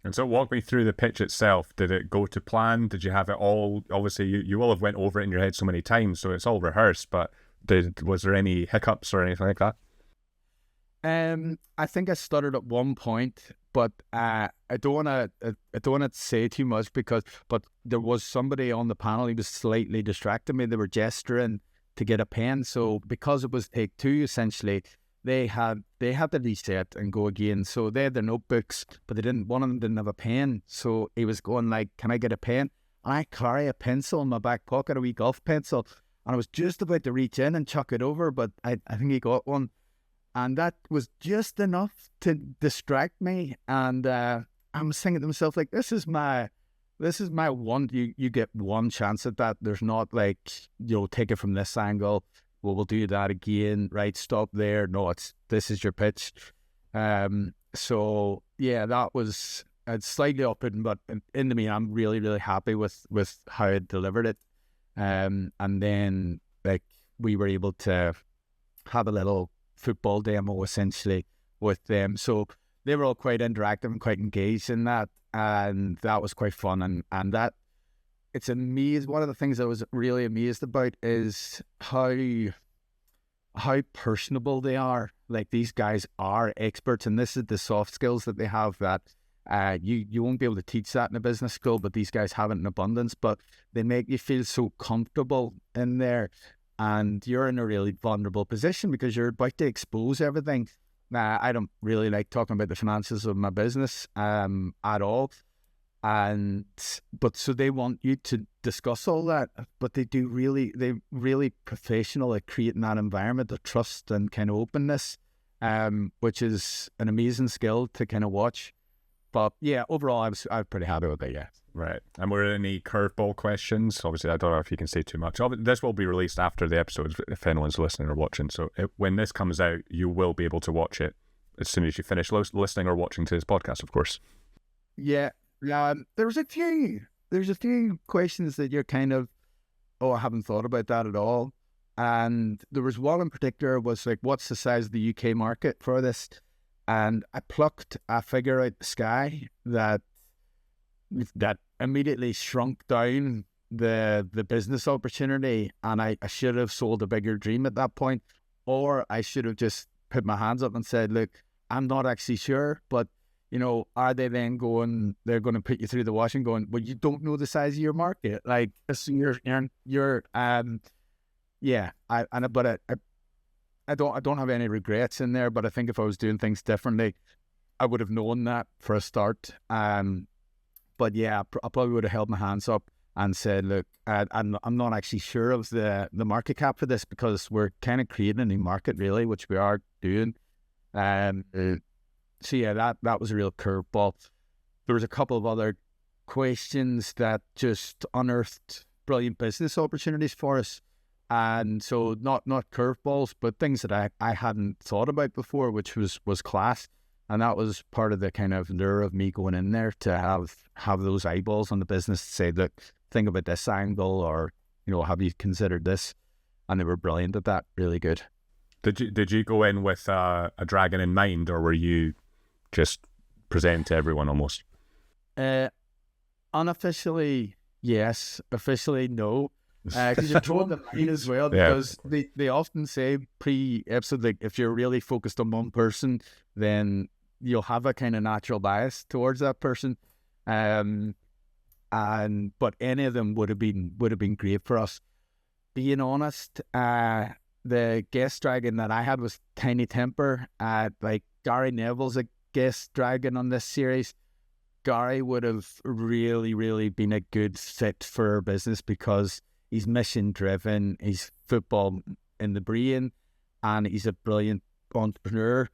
And so walk me through the pitch itself. Did it go to plan? Did you have it all? Obviously, you will have went over it in your head so many times, so it's all rehearsed, but was there any hiccups or anything like that? I think I stuttered at one point, but I don't want to say too much but there was somebody on the panel. He was slightly distracting me. They were gesturing to get a pen, so because it was take two, essentially, they had to reset and go again. So they had their notebooks, but one of them didn't have a pen. So he was going like, "Can I get a pen?" And I carry a pencil in my back pocket, a wee golf pencil, and I was just about to reach in and chuck it over, but I think he got one. And that was just enough to distract me. And I'm thinking to myself, like, this is my one. You get one chance at that. There's not like, take it from this angle. Well, we'll do that again. Right, stop there. No, this is your pitch. So yeah, that was slightly off-putting, but in the main, I'm really, really happy with how I delivered it. And then like we were able to have a little football demo essentially with them, so they were all quite interactive and quite engaged in that, and that was quite fun. And that it's amazing. One of the things I was really amazed about is how personable they are. Like, these guys are experts, and this is the soft skills that they have that you won't be able to teach that in a business school, but these guys have it in abundance. But they make you feel so comfortable in there, and you're in a really vulnerable position because you're about to expose everything. I don't really like talking about the finances of my business at all. But so they want you to discuss all that, but they're really professional at creating that environment of trust and kind of openness, which is an amazing skill to kind of watch. But yeah, overall, I was pretty happy with it. Yeah. Right. And were there any curveball questions? Obviously, I don't know if you can say too much. This will be released after the episode if anyone's listening or watching. So when this comes out, you will be able to watch it as soon as you finish listening or watching to this podcast, of course. Yeah. There's a few questions that you're kind of, I haven't thought about that at all. And there was one in particular was like, what's the size of the UK market for this? And I plucked a figure out the sky that immediately shrunk down the business opportunity, and I should have sold a bigger dream at that point, or I should have just put my hands up and said, look, I'm not actually sure, but are they then they're going to put you through the washing going, well, you don't know the size of your market, like I don't have any regrets in there, but I think if I was doing things differently, I would have known that for a start. But yeah, I probably would have held my hands up and said, look, I'm not actually sure of the market cap for this, because we're kind of creating a new market, really, which we are doing. So yeah, that was a real curveball. There was a couple of other questions that just unearthed brilliant business opportunities for us. And so not curveballs, but things that I hadn't thought about before, which was class. And that was part of the kind of lure of me going in there, to have those eyeballs on the business to say, look, think about this angle, or, have you considered this? And they were brilliant at that, really good. Did you go in with a dragon in mind, or were you just presenting to everyone almost? Unofficially, yes. Officially, no. Because you're throwing the line as well, because they often say pre-episode, like, if you're really focused on one person, then you'll have a kind of natural bias towards that person. But any of them would have been great for us. Being honest, the guest dragon that I had was Tiny Temper. Like, Gary Neville's a guest dragon on this series. Gary would have really, really been a good fit for our business, because he's mission driven, he's football in the brain, and he's a brilliant entrepreneur.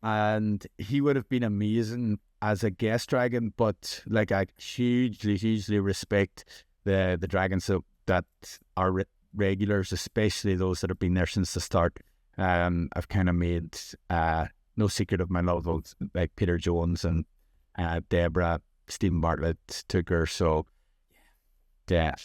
And he would have been amazing as a guest dragon, but like, I hugely respect the dragons that are regulars, especially those that have been there since the start. I've kind of made no secret of my love of like Peter Jones and Deborah, Stephen Bartlett, Tucker. So yeah.